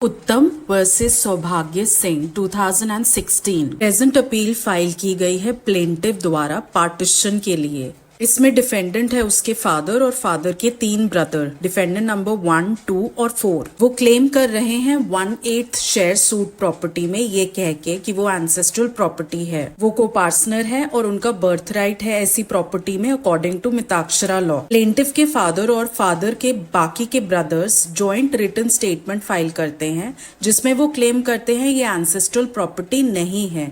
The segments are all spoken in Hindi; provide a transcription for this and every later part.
उत्तम वर्सेस सौभाग्य सिंह 2016 प्रेजेंट अपील फाइल की गई है प्लेंटिव द्वारा पार्टीशन के लिए। इसमें डिफेंडेंट है उसके फादर और फादर के 3 ब्रदर, डिफेंडेंट नंबर 1, 2 और 4। वो क्लेम कर रहे हैं 1/8 शेयर सूट प्रॉपर्टी में, ये कह के कि वो एंसेस्ट्रल प्रॉपर्टी है, वो को पार्टनर है और उनका बर्थ राइट है ऐसी प्रॉपर्टी में according to Mitakshara law. Plaintiff के फादर और फादर के बाकी के brothers joint written statement file करते हैं जिसमें वो क्लेम करते हैं ये एंसेस्ट्रल प्रॉपर्टी नहीं है,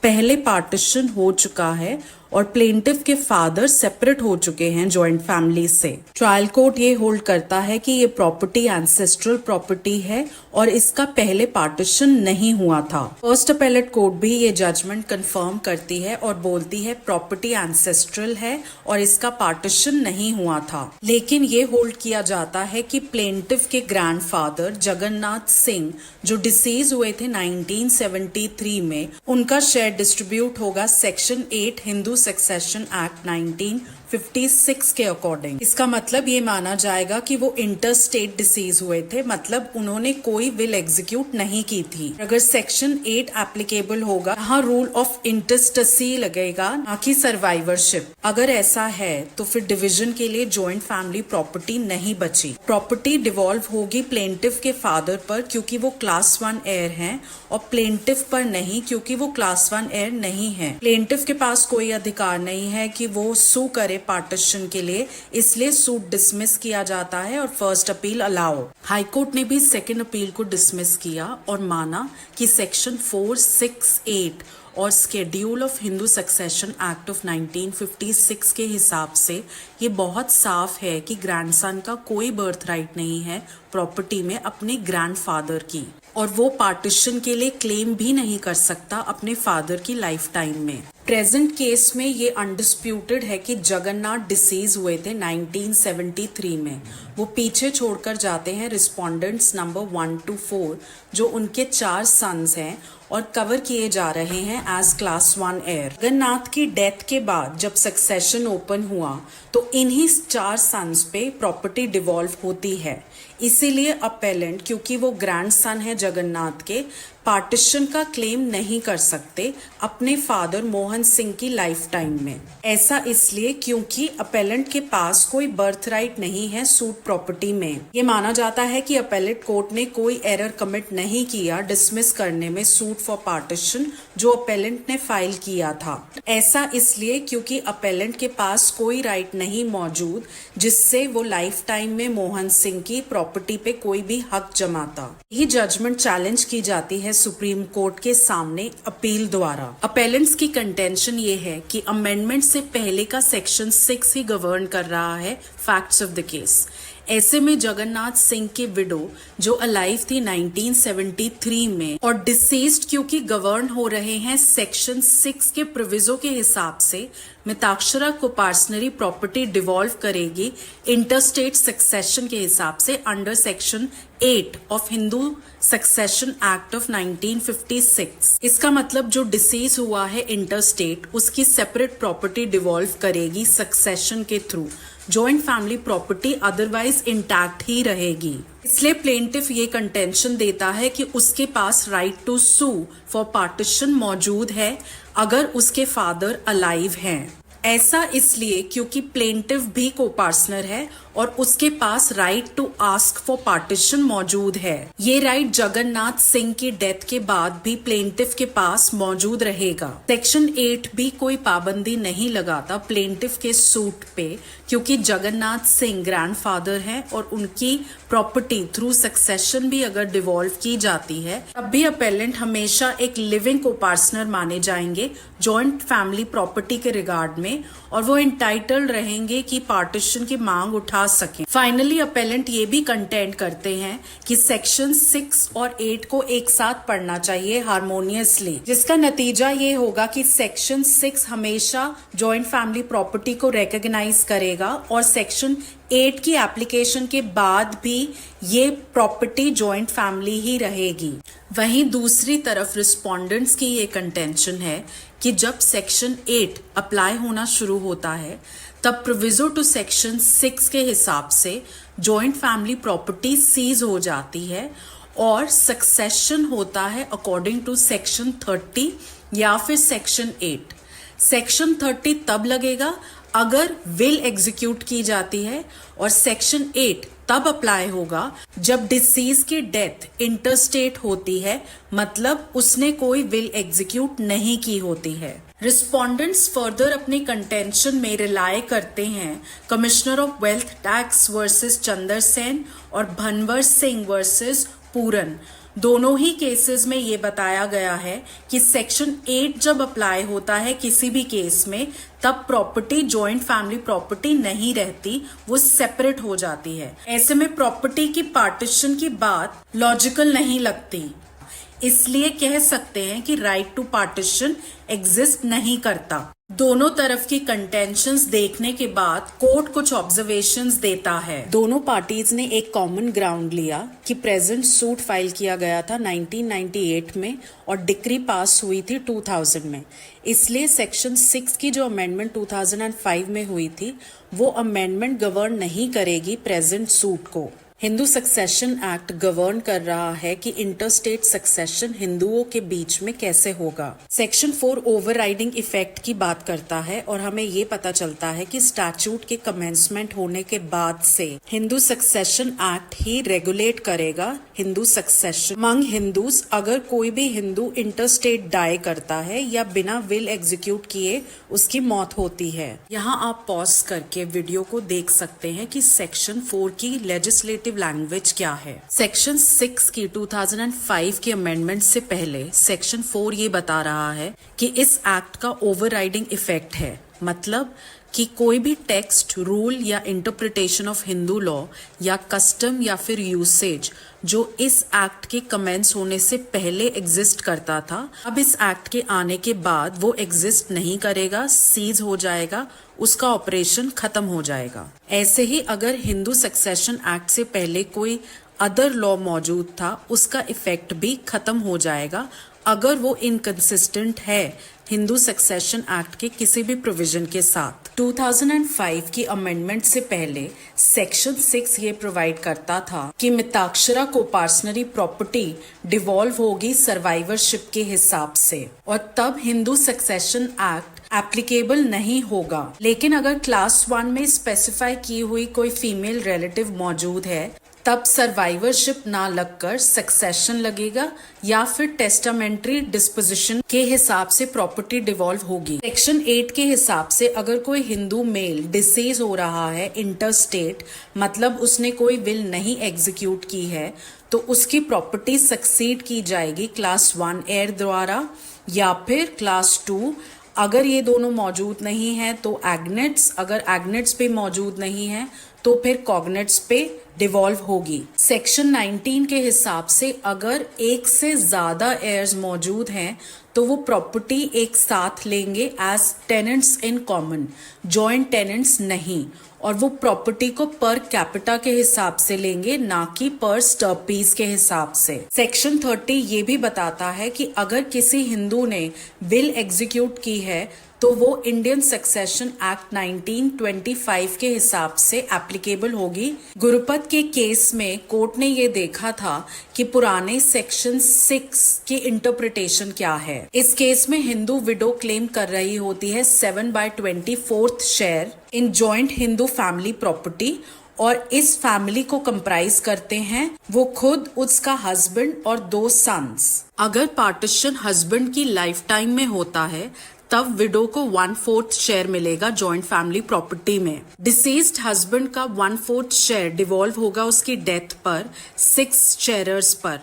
पहले पार्टीशन हो चुका है और प्लेंटिव के फादर सेपरेट हो चुके हैं जॉइंट फैमिली से। ट्रायल कोर्ट ये होल्ड करता है कि ये प्रॉपर्टी एंसेस्ट्रल प्रॉपर्टी है और इसका पहले पार्टीशन नहीं हुआ था। फर्स्ट अपेलेट कोर्ट भी ये जजमेंट कंफर्म करती है और बोलती है प्रॉपर्टी एंसेस्ट्रल है और इसका पार्टीशन नहीं हुआ था। लेकिन ये होल्ड किया जाता है कि प्लेंटिव के ग्रैंडफादर जगन्नाथ सिंह जो डिसीज हुए थे 1973 में, उनका शेयर डिस्ट्रीब्यूट होगा सेक्शन 8 हिंदू सक्सेशन एक्ट 1956 के अकॉर्डिंग। इसका मतलब ये माना जाएगा कि वो इंटर स्टेट डिसीज हुए थे, मतलब उन्होंने कोई विल एग्जीक्यूट नहीं की थी। अगर सेक्शन 8 एप्लीकेबल होगा, यहाँ रूल ऑफ इंटरस्टेसी लगेगा, ना कि सर्वाइवरशिप। अगर ऐसा है तो फिर डिवीजन के लिए जॉइंट फैमिली प्रॉपर्टी नहीं बची। प्रॉपर्टी डिवॉल्व होगी प्लेंटिव के फादर पर क्योंकि वो क्लास 1 एयर हैं और प्लेंटिव पर नहीं क्योंकि वो क्लास 1 एयर नहीं है। प्लेंटिव के पास कोई अधिकार नहीं है कि वो सू करे पार्टीशन के लिए, इसलिए सूट डिसमिस किया जाता है और first appeal allow. High court ने भी सेकंड अपील को डिसमिस किया और माना कि सेक्शन 468 और schedule of Hindu succession act of 1956 के हिसाब से ये बहुत साफ है कि ग्रैंडसन का कोई बर्थ राइट नहीं है प्रॉपर्टी में अपने ग्रैंडफादर की, और वो पार्टीशन के लिए क्लेम भी नहीं कर सकता अपने फादर की लाइफ टाइम में। प्रेजेंट केस में ये अनडिस्प्यूटेड है कि जगन्नाथ डिसीज हुए थे 1973 में। वो पीछे छोड़कर जाते हैं रिस्पोंडेंट्स नंबर 1 to 4 जो उनके 4 सन्स हैं और कवर किए जा रहे हैं एज क्लास 1 एयर। जगन्नाथ की डेथ के बाद जब सक्सेशन ओपन हुआ तो इन्हीं 4 सन्स पे प्रॉपर्टी डिवॉल्व होती है, इसीलिए अपेलेंट क्योंकि वो ग्रैंड सन है जगन्नाथ के, पार्टीशन का क्लेम नहीं कर सकते अपने फादर मोहन सिंह की लाइफ टाइम में। ऐसा इसलिए क्योंकि अपेलेंट के पास कोई बर्थ राइट नहीं है सूट प्रॉपर्टी में। ये माना जाता है कि अपेलेट कोर्ट ने कोई एरर कमिट नहीं किया डिसमिस करने में सूट फॉर पार्टीशन जो अपेलेंट ने फाइल किया था। ऐसा इसलिए क्योंकि अपेलेंट के पास कोई राइट नहीं मौजूद जिससे वो लाइफ टाइम में मोहन सिंह की प्रॉपर्टी पे कोई भी हक जमाता। ये जजमेंट चैलेंज की जाती है सुप्रीम कोर्ट के सामने अपील द्वारा। अपेलेंट्स की कंटेंशन ये है कि अमेंडमेंट से पहले का सेक्शन 6 ही गवर्न कर रहा है फैक्ट्स ऑफ द केस। ऐसे में जगन्नाथ सिंह के विडो जो अलाइव थी 1973 में और डिसीज्ड क्योंकि गवर्न हो रहे हैं सेक्शन 6 के प्रोविजो के हिसाब से, मिताक्षरा को पर्सनली प्रॉपर्टी डिवॉल्व करेगी इंटरस्टेट सक्सेशन के हिसाब से under section 8 of Hindu succession act of 1956। इसका मतलब जो डिसीज हुआ है इंटरस्टेट उसकी सेपरेट प्रॉपर्टी डिवॉल्व करेगी सक्सेशन के through, joint family property otherwise intact ही रहेगी। इसलिए प्लेंटिफ ये कंटेंशन देता है कि उसके पास right to sue for partition मौजूद है अगर उसके फादर अलाइव हैं। ऐसा इसलिए क्योंकि प्लेंटिफ भी को पार्टनर है और उसके पास right to ask for partition मौजूद है। ये राइट जगन्नाथ सिंह की डेथ के बाद भी प्लेंटिफ के पास मौजूद रहेगा। सेक्शन 8 भी कोई पाबंदी नहीं लगाता प्लेंटिफ के सूट पे क्योंकि जगन्नाथ सिंह ग्रैंडफादर हैं और उनकी प्रॉपर्टी थ्रू सक्सेशन भी अगर डिवॉल्व की जाती है तब भी अपेलेंट हमेशा एक लिविंग को पार्टनर माने जाएंगे जॉइंट फैमिली प्रॉपर्टी के रिगार्ड में, और वो इंटाइटल्ड रहेंगे कि पार्टीशन की मांग उठा सकें। फाइनली अपेलेंट ये भी कंटेंट करते हैं कि सेक्शन 6 और 8 को एक साथ पढ़ना चाहिए हार्मोनियसली, जिसका नतीजा ये होगा कि सेक्शन 6 हमेशा जॉइंट फैमिली प्रॉपर्टी को रिकॉग्नाइज करेगा और सेक्शन 8 की एप्लीकेशन के बाद भी ये प्रॉपर्टी जॉइंट फैमिली ही रहेगी। वहीं दूसरी तरफ रिस्पोंडेंट्स की ये कंटेंशन है कि जब सेक्शन 8 अप्लाई होना शुरू होता है तब प्रोविजो टू सेक्शन 6 के हिसाब से जॉइंट फैमिली प्रॉपर्टी सीज हो जाती है और सक्सेशन होता है अकॉर्डिंग टू सेक्शन 30 या फिर सेक्शन 8। सेक्शन 30 तब लगेगा अगर विल एग्जीक्यूट की जाती है, और सेक्शन 8 तब अप्लाई होगा जब डिसीज की डेथ इंटरस्टेट होती है, मतलब उसने कोई विल एग्जीक्यूट नहीं की होती है। रिस्पोंडेंट्स फर्दर अपने कंटेंशन में रिलाय करते हैं commissioner of wealth tax versus Chander Sen और भनवर सिंह वर्सेस पूरन। दोनों ही केसेस में ये बताया गया है कि सेक्शन 8 जब अप्लाई होता है किसी भी केस में, तब प्रॉपर्टी जॉइंट फैमिली प्रॉपर्टी नहीं रहती, वो सेपरेट हो जाती है। ऐसे में प्रॉपर्टी की पार्टीशन की बात लॉजिकल नहीं लगती, इसलिए कह सकते हैं कि राइट टू पार्टीशन एग्जिस्ट नहीं करता। दोनों तरफ की कंटेंशंस देखने के बाद कोर्ट कुछ ऑब्जर्वेशंस देता है। दोनों पार्टीज ने एक कॉमन ग्राउंड लिया कि प्रेजेंट सूट फाइल किया गया था 1998 में और डिक्री पास हुई थी 2000 में, इसलिए सेक्शन 6 की जो अमेंडमेंट 2005 में हुई थी वो अमेंडमेंट गवर्न नहीं करेगी प्रेजेंट सूट को। हिंदू सक्सेशन एक्ट गवर्न कर रहा है कि इंटरस्टेट सक्सेशन हिंदुओं के बीच में कैसे होगा। सेक्शन 4 ओवरराइडिंग इफेक्ट की बात करता है और हमें ये पता चलता है कि स्टैट्यूट के कमेंसमेंट होने के बाद से हिंदू सक्सेशन एक्ट ही रेगुलेट करेगा हिंदू सक्सेशन अमंग हिंदूज। अगर कोई भी हिंदू इंटरस्टेट डाई करता है या बिना विल एग्जीक्यूट किए उसकी मौत होती है। यहाँ आप पॉज करके वीडियो को देख सकते हैं कि सेक्शन 4 की लेजिस्लेटिव लैंग्वेज क्या है। सेक्शन 6 की 2005 के अमेंडमेंट से पहले सेक्शन 4 ये बता रहा है कि इस एक्ट का ओवरराइडिंग इफेक्ट है, मतलब कि कोई भी टेक्स्ट, रूल या इंटरप्रिटेशन ऑफ हिंदू लॉ या कस्टम या फिर यूसेज जो इस एक्ट के कमेंस होने से पहले एग्जिस्ट करता था, अब इस एक्ट के आने के बाद वो एग्जिस्ट नहीं करेगा, सीज हो जाएगा, उसका ऑपरेशन खत्म हो जाएगा। ऐसे ही अगर हिंदू सक्सेशन एक्ट से पहले कोई अदर लॉ मौजूद था, उसका इफेक्ट भी खत्म हो जाएगा अगर वो इनकंसिस्टेंट है हिंदू सक्सेशन एक्ट के किसी भी प्रोविजन के साथ। 2005 की अमेंडमेंट से पहले सेक्शन 6 ये प्रोवाइड करता था कि मिताक्षरा को पार्सनरी प्रॉपर्टी डिवॉल्व होगी सर्वाइवरशिप के हिसाब से, और तब हिंदू सक्सेशन एक्ट एप्लीकेबल नहीं होगा। लेकिन अगर क्लास 1 में स्पेसिफाई की हुई कोई फीमेल रिलेटिव मौजूद है, तब सर्वाइवरशिप ना लगकर सक्सेशन लगेगा या फिर टेस्टामेंट्री डिस्पोजिशन के हिसाब से प्रॉपर्टी डिवॉल्व होगी। सेक्शन 8 के हिसाब से अगर कोई हिंदू मेल डिसीज हो रहा है इंटरस्टेट, मतलब उसने कोई विल नहीं एग्जीक्यूट की है, तो उसकी प्रॉपर्टी सक्सीड की जाएगी क्लास 1 हेयर द्वारा या फिर क्लास 2। अगर ये दोनों मौजूद नहीं है तो एग्नेट्स, अगर एग्नेट्स पे मौजूद नहीं है तो फिर कॉग्नेट्स पे डिवॉल्व होगी। सेक्शन 19 के हिसाब से अगर एक से ज्यादा एयर्स मौजूद हैं तो वो प्रॉपर्टी एक साथ लेंगे as tenants in common, joint tenants नहीं, और वो प्रॉपर्टी को पर कैपिटा के हिसाब से लेंगे, ना कि पर स्टर्पीज के हिसाब से। सेक्शन 30 ये भी बताता है कि अगर किसी हिंदू ने विल एग्जीक्यूट की है तो वो इंडियन सक्सेशन एक्ट 1925 के हिसाब से एप्लीकेबल होगी। गुरुपत के केस में कोर्ट ने ये देखा था कि पुराने सेक्शन 6 की इंटरप्रिटेशन क्या है। इस केस में हिंदू विडो क्लेम कर रही होती है 7/24 share in joint Hindu family property, और इस फैमिली को कंप्राइज करते हैं वो खुद, उसका हस्बैंड और 2 सन्स। अगर पार्टीशन हस्बैंड की लाइफ टाइम में होता है तब विडो को 1/4 शेयर मिलेगा जॉइंट फैमिली प्रॉपर्टी में। डिसीज्ड हस्बैंड का 1/4 शेयर डिवॉल्व होगा उसकी डेथ पर 6 शेयरर्स पर,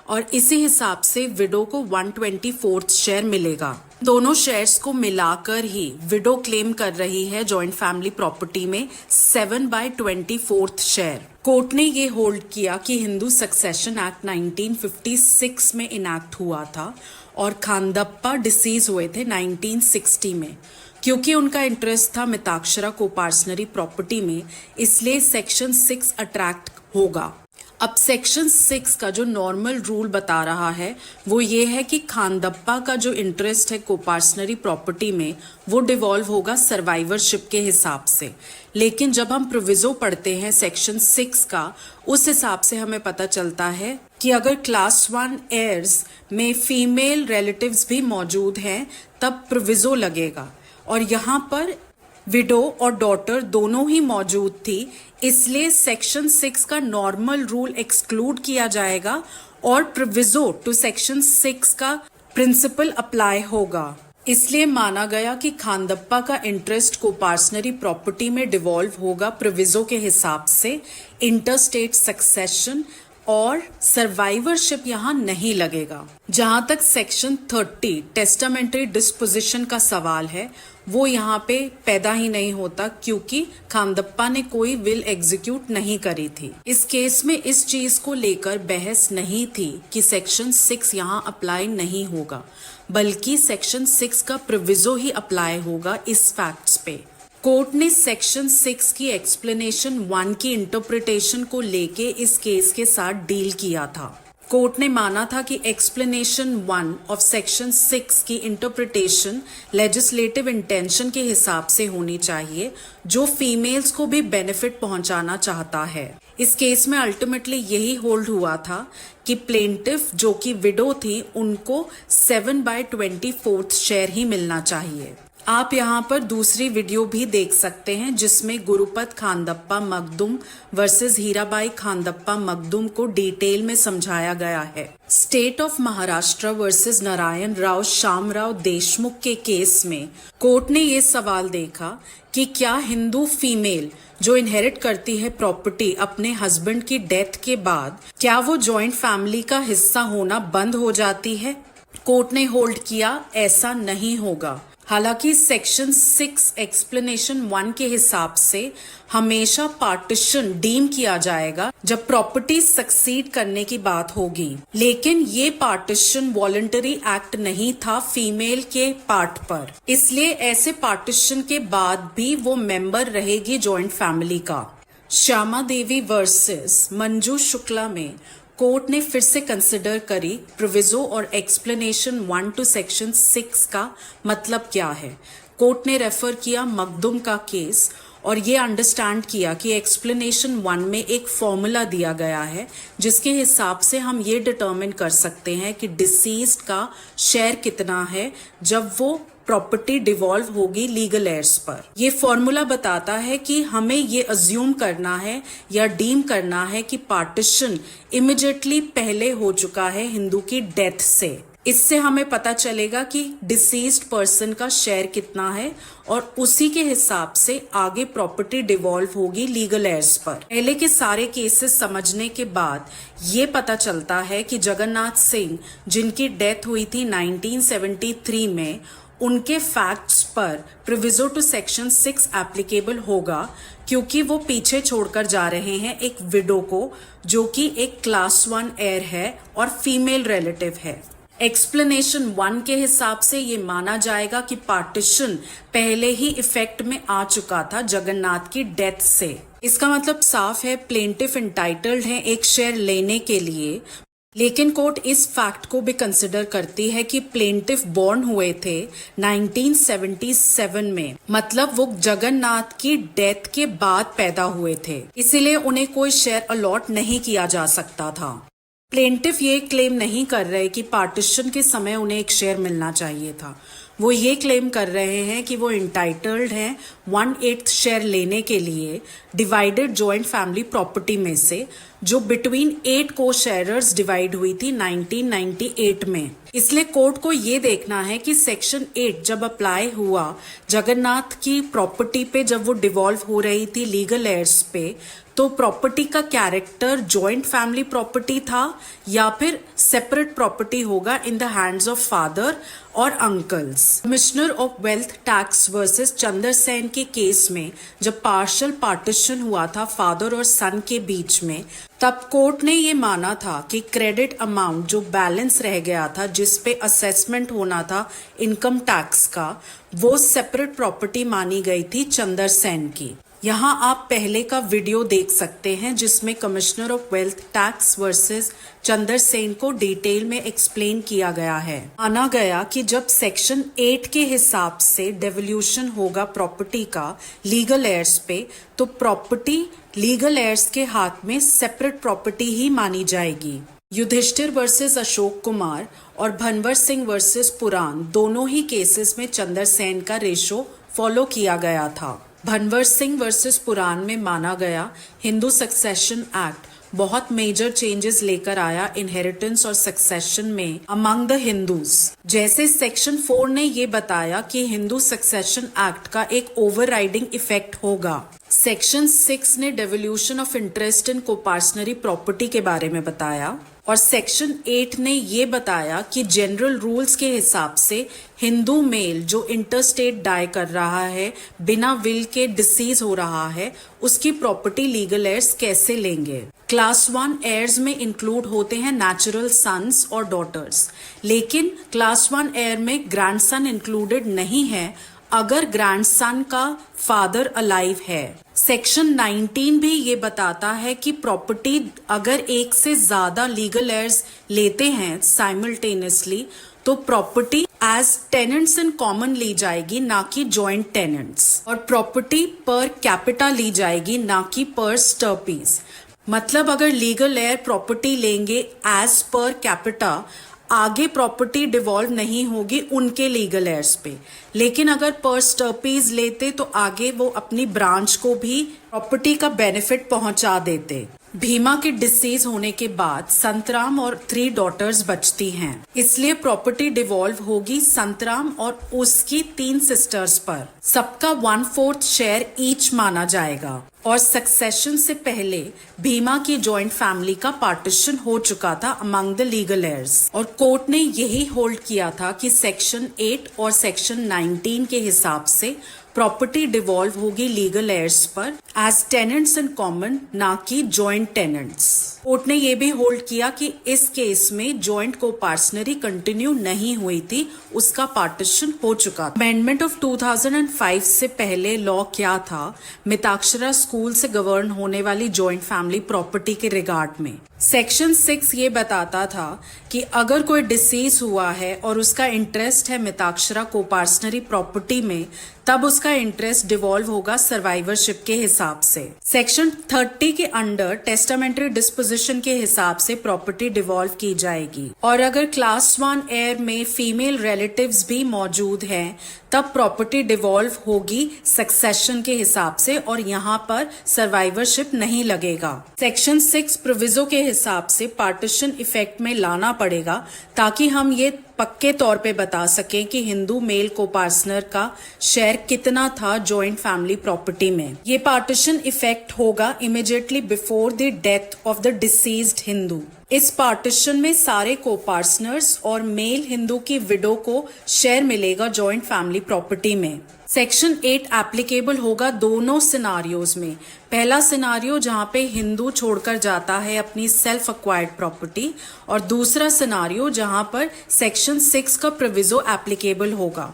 और इसी हिसाब से विडो को 1/24 शेयर मिलेगा। दोनों शेयर्स को मिलाकर ही विडो क्लेम कर रही है जॉइंट फैमिली प्रॉपर्टी में 7/24 शेयर। कोर्ट ने ये होल्ड किया कि हिंदू सक्सेशन एक्ट 1956 में इनैक्ट हुआ था और खानदप्पा डिसीज हुए थे 1960 में। क्योंकि उनका इंटरेस्ट था मिताक्षरा को पार्सनरी प्रॉपर्टी में, इसलिए सेक्शन 6 अट्रैक्ट होगा। अब सेक्शन 6 का जो नॉर्मल रूल बता रहा है वो ये है कि खानदप्पा का जो इंटरेस्ट है कोपार्सनरी प्रॉपर्टी में वो डिवॉल्व होगा सर्वाइवरशिप के हिसाब से। लेकिन जब हम प्रोविजो पढ़ते हैं सेक्शन 6 का, उस हिसाब से हमें पता चलता है कि अगर क्लास 1 एयर्स में फीमेल रिलेटिव्स भी मौजूद हैं तब प्रोविजो लगेगा। और यहाँ पर विडो और डॉटर दोनों ही मौजूद थी, इसलिए सेक्शन 6 का नॉर्मल रूल एक्सक्लूड किया जाएगा और प्रोविजो टू सेक्शन 6 का प्रिंसिपल अप्लाई होगा। इसलिए माना गया कि खानदप्पा का इंटरेस्ट कोपार्सनरी प्रॉपर्टी में डिवॉल्व होगा प्रोविजो के हिसाब से। इंटरस्टेट सक्सेशन और सर्वाइवरशिप यहाँ नहीं लगेगा। जहां तक सेक्शन 30 टेस्टामेंटरी डिस्पोजिशन का सवाल है, वो यहाँ पे पैदा ही नहीं होता क्योंकि खानदप्पा ने कोई विल एग्जीक्यूट नहीं करी थी। इस केस में इस चीज को लेकर बहस नहीं थी कि सेक्शन 6 यहाँ अप्लाई नहीं होगा, बल्कि सेक्शन 6 का प्रोविजो ही अप्लाई होगा इस फैक्ट्स पे। कोर्ट ने सेक्शन 6 की एक्सप्लेनेशन 1 की इंटरप्रिटेशन को लेके इस केस के साथ डील किया था। कोर्ट ने माना था कि एक्सप्लेनेशन 1 ऑफ सेक्शन 6 की इंटरप्रिटेशन लेजिस्लेटिव इंटेंशन के हिसाब से होनी चाहिए, जो फीमेल्स को भी बेनिफिट पहुंचाना चाहता है। इस केस में अल्टीमेटली यही होल्ड हुआ था कि प्लेंटिफ जो कि विडो थी, उनको 7/24 शेयर ही मिलना चाहिए। आप यहाँ पर दूसरी वीडियो भी देख सकते हैं जिसमें गुरुपत खानदप्पा मखदुम वर्सेस हीराबाई खानदप्पा मखदुम को डिटेल में समझाया गया है। State of Maharashtra versus Narayan Rao Shamrao Deshmukh के केस में कोर्ट ने ये सवाल देखा कि क्या हिंदू फीमेल जो इनहेरिट करती है प्रॉपर्टी अपने हस्बैंड की डेथ के बाद, क्या वो जॉइंट फैमिली का हिस्सा होना बंद हो जाती है। कोर्ट ने होल्ड किया ऐसा नहीं होगा। हालांकि सेक्शन 6 एक्सप्लेनेशन 1 के हिसाब से हमेशा पार्टीशन डीम किया जाएगा जब प्रॉपर्टी सक्सीड करने की बात होगी, लेकिन ये पार्टीशन वॉलंटरी एक्ट नहीं था फीमेल के पार्ट पर, इसलिए ऐसे पार्टीशन के बाद भी वो मेंबर रहेगी जॉइंट फैमिली का। श्यामा देवी वर्सेस मंजू शुक्ला में कोर्ट ने फिर से कंसिडर करी प्रोविजो और एक्सप्लेनेशन 1 टू सेक्शन 6 का मतलब क्या है। कोर्ट ने रेफर किया मखदुम का केस और ये अंडरस्टैंड किया कि एक्सप्लेनेशन 1 में एक फॉर्मूला दिया गया है जिसके हिसाब से हम ये डिटरमिन कर सकते हैं कि डिसीज्ड का शेयर कितना है जब वो प्रॉपर्टी डिवॉल्व होगी लीगल एयर्स पर। ये फॉर्मूला बताता है कि हमें ये अज्यूम करना है या डीम करना है कि पार्टीशन इमिडिएटली पहले हो चुका है हिंदू की डेथ से। इससे हमें पता चलेगा कि डिसीज्ड पर्सन का शेयर कितना है और उसी के हिसाब से आगे प्रॉपर्टी डिवॉल्व होगी लीगल एयर्स पर। पहले के सारे केसेस समझने के बाद ये पता चलता है कि जगन्नाथ सिंह जिनकी डेथ हुई थी 1973 में, उनके फैक्ट्स पर प्रोविजो टू सेक्शन 6 एप्लीकेबल होगा क्योंकि वो पीछे छोड़कर जा रहे हैं एक विडो को जो कि एक क्लास 1 एयर है और फीमेल रिलेटिव है। एक्सप्लेनेशन 1 के हिसाब से ये माना जाएगा कि पार्टीशन पहले ही इफेक्ट में आ चुका था जगन्नाथ की डेथ से। इसका मतलब साफ है प्लेंटिफ इंटाइटल्ड है एक शेयर लेने के लिए, लेकिन कोर्ट इस फैक्ट को भी कंसिडर करती है कि प्लेंटिफ बॉर्न हुए थे 1977 में, मतलब वो जगन्नाथ की डेथ के बाद पैदा हुए थे, इसीलिए उन्हें कोई शेयर अलॉट नहीं किया जा सकता था। प्लेंटिफ ये क्लेम नहीं कर रहे कि पार्टीशन के समय उन्हें एक शेयर मिलना चाहिए था। वो ये क्लेम कर रहे हैं कि वो इंटाइटल्ड हैं 1/8 शेयर लेने के लिए डिवाइडेड जॉइंट फैमिली प्रॉपर्टी में से, जो बिटवीन 8 को शेयरर्स डिवाइड हुई थी 1998 में। इसलिए कोर्ट को ये देखना है कि सेक्शन 8 जब अप्लाई हुआ जगन्नाथ की प्रॉपर्टी पे, जब वो डिवॉल्व हो रही थी लीगल एयर्स पे, तो प्रॉपर्टी का कैरेक्टर जॉइंट फैमिली प्रॉपर्टी था या फिर सेपरेट प्रॉपर्टी होगा in the hands of father और uncles. Commissioner of wealth tax versus Chander Sen के केस में जब पार्शियल पार्टीशन हुआ था फादर और सन के बीच में, तब कोर्ट ने ये माना था कि क्रेडिट अमाउंट जो बैलेंस रह गया था जिस पे असेसमेंट होना था इनकम टैक्स का, वो सेपरेट प्रॉपर्टी मानी गई थी चंदर सेन की। यहाँ आप पहले का वीडियो देख सकते हैं जिसमें commissioner of wealth tax versus Chander Sen को डिटेल में एक्सप्लेन किया गया है। माना गया कि जब सेक्शन 8 के हिसाब से डेवोल्यूशन होगा प्रॉपर्टी का लीगल एयर्स पे, तो प्रॉपर्टी लीगल एयर्स के हाथ में सेपरेट प्रॉपर्टी ही मानी जाएगी। युधिष्ठिर वर्सेस अशोक कुमार और भनवर सिंह वर्सेस पुराण दोनों ही केसेस में चंदर सेन का रेशो फॉलो किया गया था। भनवर सिंह वर्सेस पुराण में माना गया हिंदू सक्सेशन एक्ट बहुत मेजर चेंजेस लेकर आया इनहेरिटेंस और सक्सेशन में अमंग द हिंदूज। जैसे सेक्शन 4 ने ये बताया कि हिंदू सक्सेशन एक्ट का एक ओवरराइडिंग इफेक्ट होगा। सेक्शन 6 ने devolution of interest in coparcenary property के बारे में बताया और सेक्शन 8 ने ये बताया कि जनरल रूल्स के हिसाब से हिंदू मेल जो इंटरस्टेट डाई कर रहा है, बिना विल के डिसीज हो रहा है, उसकी प्रॉपर्टी लीगल एयर्स कैसे लेंगे। क्लास 1 एयर्स में इंक्लूड होते हैं नेचुरल सन्स और डॉटर्स, लेकिन क्लास 1 एयर में ग्रैंडसन इंक्लूडेड नहीं है अगर ग्रैंडसन का फादर अलाइव है। सेक्शन 19 भी ये बताता है कि प्रॉपर्टी अगर एक से ज्यादा लीगल एयर्स लेते हैं साइमल्टेनियसली, तो property as tenants in common ली जाएगी, ना कि जॉइंट टेनेंट्स, और प्रॉपर्टी पर कैपिटा ली जाएगी, ना कि पर स्टर्पीज। मतलब अगर लीगल एयर प्रॉपर्टी लेंगे एज पर कैपिटा, आगे प्रॉपर्टी डिवॉल्व नहीं होगी उनके लीगल एयर्स पे, लेकिन अगर पर स्टर्पीज लेते तो आगे वो अपनी ब्रांच को भी प्रॉपर्टी का बेनिफिट पहुंचा देते। भीमा के डिसीज होने के बाद संतराम और 3 डॉटर्स बचती हैं, इसलिए प्रॉपर्टी डिवॉल्व होगी संतराम और उसकी 3 सिस्टर्स पर। सबका 1/4 शेयर ईच माना जाएगा और सक्सेशन से पहले भीमा की जॉइंट फैमिली का पार्टीशन हो चुका था अमंग द लीगल एयर्स, और कोर्ट ने यही होल्ड किया था कि सेक्शन 8 और सेक्शन 19 के हिसाब से प्रॉपर्टी डिवॉल्व होगी लीगल एयर्स पर एज टेनेंट्स इन कॉमन, ना कि जॉइंट टेनेंट्स। कोर्ट ने यह भी होल्ड किया कि इस केस में जॉइंट कोपार्सनरी कंटिन्यू नहीं हुई थी, उसका पार्टीशन हो चुका था। अमेंडमेंट ऑफ 2005 से पहले लॉ क्या था मिताक्षरा स्कूल से गवर्न होने वाली जॉइंट फैमिली प्रॉपर्टी के रिगार्ड में। सेक्शन 6 ये बताता था कि अगर कोई डिसीज हुआ है और उसका इंटरेस्ट है मिताक्षरा कोपार्सनरी प्रॉपर्टी में, तब उसका इंटरेस्ट डिवॉल्व होगा सर्वाइवरशिप के हिसाब से। सेक्शन 30 के अंडर टेस्टामेंट्री डिस्पोजिशन के हिसाब से प्रॉपर्टी डिवॉल्व की जाएगी, और अगर क्लास 1 एयर में फीमेल रिलेटिव्स भी मौजूद हैं तब प्रॉपर्टी डिवॉल्व होगी सक्सेशन के हिसाब से, और यहाँ पर सर्वाइवरशिप नहीं लगेगा। सेक्शन 6 प्रोविजो के हिसाब से पार्टीशन इफेक्ट में लाना पड़ेगा ताकि हम ये पक्के तौर पे बता सकें कि हिंदू मेल कोपार्सनर का शेयर कितना था जॉइंट फैमिली प्रॉपर्टी में। ये पार्टीशन इफेक्ट होगा immediately before the death of the deceased Hindu. इस पार्टीशन में सारे कोपार्सनर्स और मेल हिंदू की विडो को शेयर मिलेगा जॉइंट फैमिली प्रॉपर्टी में। सेक्शन 8 एप्लीकेबल होगा दोनों सिनारियोज में। पहला सिनारियो जहाँ पे हिंदू छोड़कर जाता है अपनी सेल्फ एक्वायर्ड प्रॉपर्टी, और दूसरा सिनारियो जहाँ पर सेक्शन 6 का प्रोविजो एप्लीकेबल होगा।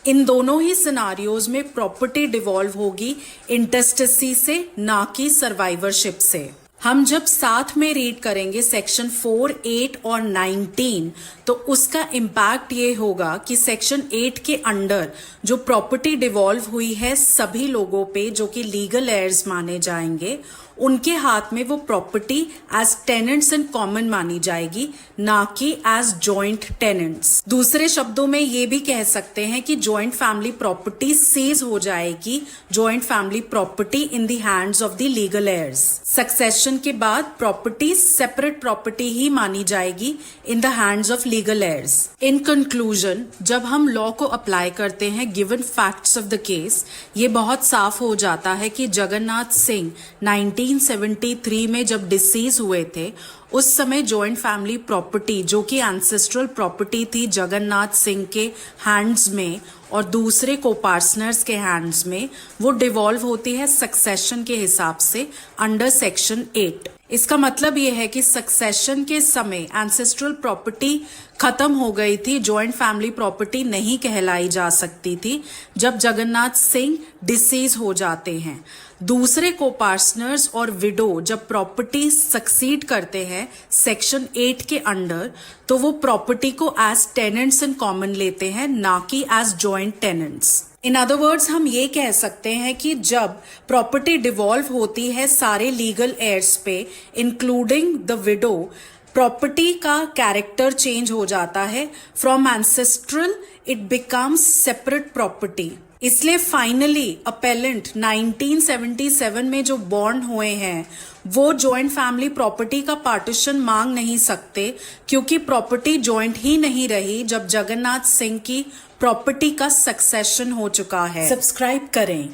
इन दोनों ही सिनारियोज में प्रॉपर्टी डिवॉल्व होगी इंटेस्टेसी से, ना कि सर्वाइवरशिप से। हम जब साथ में रीड करेंगे सेक्शन 4, 8 और 19, तो उसका इम्पैक्ट ये होगा कि सेक्शन 8 के अंडर जो प्रॉपर्टी डिवॉल्व हुई है सभी लोगों पे जो कि लीगल एयर्स माने जाएंगे, उनके हाथ में वो property as tenants in common मानी जाएगी, ना कि एज जॉइंट टेनेंट्स। दूसरे शब्दों में ये भी कह सकते हैं कि जॉइंट फैमिली प्रॉपर्टी सीज हो जाएगी, joint family property in the hands of the legal heirs. Succession के बाद प्रॉपर्टी सेपरेट प्रॉपर्टी ही मानी जाएगी in the hands of legal heirs. In conclusion, जब हम लॉ को अप्लाई करते हैं given facts of the case, ये बहुत साफ हो जाता है कि जगन्नाथ सिंह 1973 में जब डिसीज हुए थे, उस समय जॉइंट फैमिली प्रॉपर्टी जो कि एंसेस्ट्रल प्रॉपर्टी थी जगन्नाथ सिंह के हैंड्स में और दूसरे कोपार्सनर्स के हैंड्स में, वो डिवॉल्व होती है सक्सेशन के हिसाब से अंडर सेक्शन 8। इसका मतलब ये है कि सक्सेशन के समय एंसेस्ट्रल प्रॉपर्टी खत्म हो गई थी, जॉइंट फैमिली प्रॉपर्टी नहीं कहलाई जा सकती थी जब जगन्नाथ सिंह डिसीज हो जाते हैं। दूसरे को पार्टनर्स और विडो जब प्रॉपर्टी सक्सीड करते हैं सेक्शन 8 के अंडर, तो वो प्रॉपर्टी को एज टेनेंट्स इन कॉमन लेते हैं, ना कि as joint tenants. In other words हम ये कह सकते हैं कि जब प्रॉपर्टी डिवॉल्व होती है सारे लीगल एयर्स पे इंक्लूडिंग द विडो, प्रॉपर्टी का कैरेक्टर चेंज हो जाता है। From ancestral it becomes separate property. इसलिए फाइनली अपेलेंट 1977 में जो बॉर्न हुए हैं वो जॉइंट फैमिली प्रॉपर्टी का पार्टीशन मांग नहीं सकते, क्योंकि प्रॉपर्टी जॉइंट ही नहीं रही जब जगन्नाथ सिंह की प्रॉपर्टी का सक्सेशन हो चुका है। सब्सक्राइब करें।